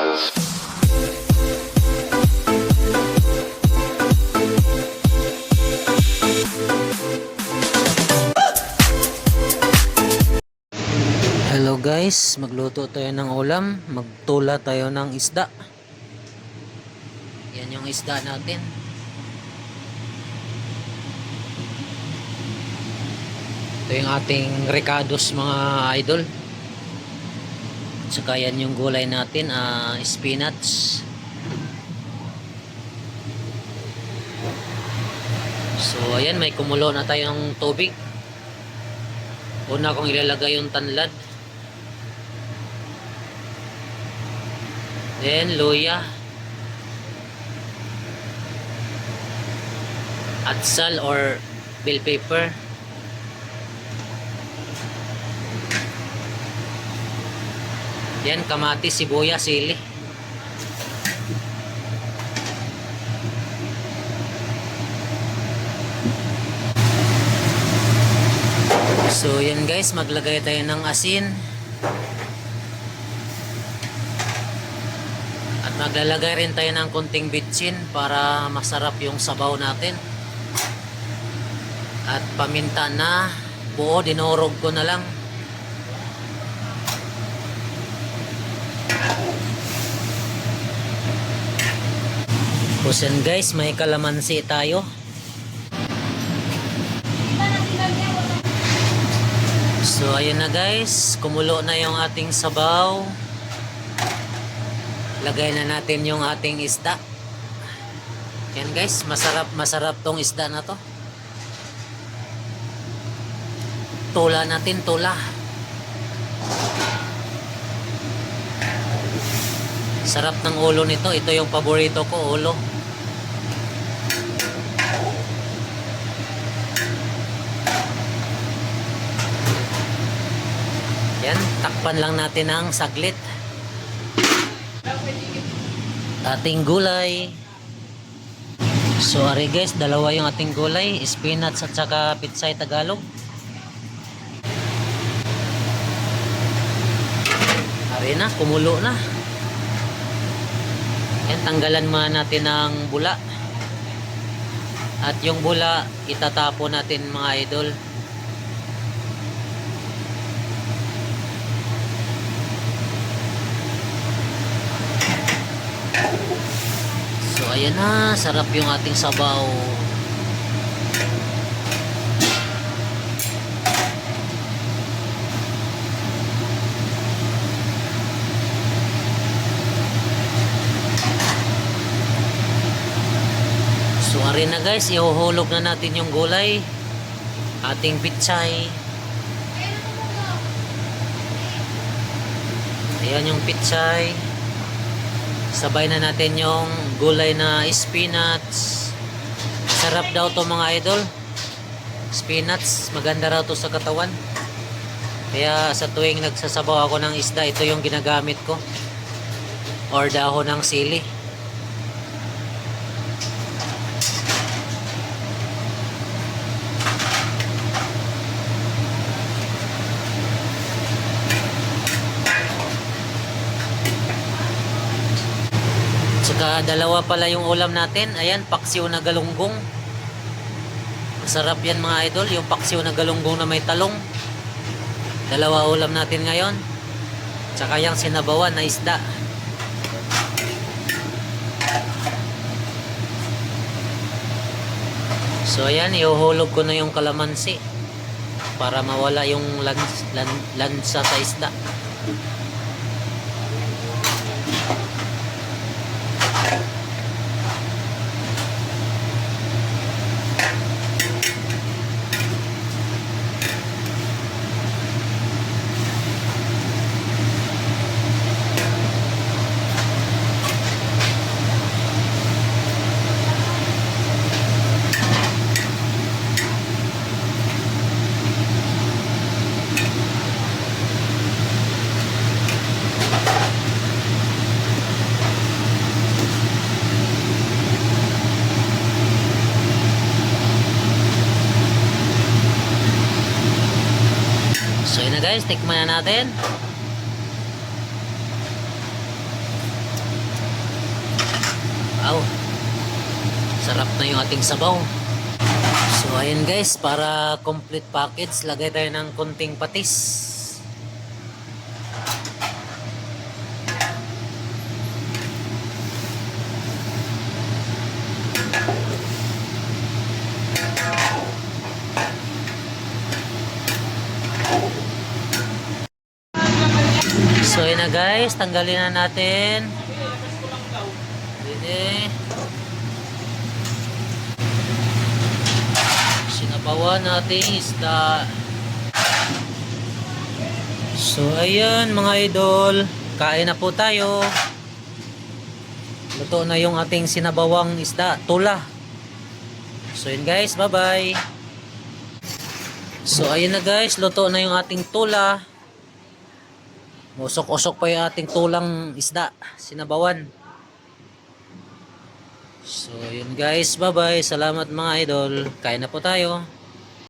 Hello guys, magluto tayo ng ulam. Magtula tayo ng isda. Yan yung isda natin. Ito yung ating recados mga idol. Tsaka yan yung gulay natin, spinach. So ayan, may kumulo na tayong tubig. Una kong ilalagay yung tanlad. Then luya, atsal or bell pepper, yan kamatis, sibuyas, sili. So yan guys, maglagay tayo ng asin. Maglalagay rin tayo ng konting bitsin para masarap yung sabaw natin. At paminta na buo, dinurog ko na lang. Tapos yan guys, may kalamansi tayo. So ayun na guys, kumulo na yung ating sabaw. Lagay na natin yung ating isda. Yan guys, masarap tong isda na to. Tula natin, tula. Sarap ng ulo nito. Ito yung paborito ko, ulo. Yan, takpan lang natin ng saglit. Ating gulay. So ari guys, dalawa yung ating gulay, spinach at saka pitsay Tagalog. Ari na, kumulo na. Yan, tanggalan muna natin ng bula. At yung bula itatapon natin mga idol. So ayan na, sarap yung ating sabaw. So arin na guys, ihuhulog na natin yung gulay. Ating pitsay. Ayan yung pitsay. Sabay na natin yung gulay na spinach. Sarap daw to mga idol. Spinach, maganda raw to sa katawan. Kaya sa tuwing nagsasabaw ako ng isda, ito yung ginagamit ko. Or dahon ng sili. Saka dalawa pala yung ulam natin. Ayan, paksiw na galunggong. Masarap yan mga idol, yung paksiw na galunggong na may talong. Dalawa ulam natin ngayon. Saka yung sinabawan na isda. So ayan, ihuhulog ko na yung kalamansi para mawala yung lansa sa isda. So yun na guys, tikman na natin. Sarap na yung ating sabaw. So ayun guys, para complete package, lagay tayo ng konting patis. So ayun na guys, tanggalin na natin. Dito. Sinabawan natin isda. So ayan mga idol, kain na po tayo. Luto na yung ating sinabawang isda, tula. So yun guys, bye bye. So ayun na guys, luto na yung ating tula. Usok-usok pa yung ating tulang isda, sinabawan. So yun guys, bye bye. Salamat mga idol. Kain na po tayo.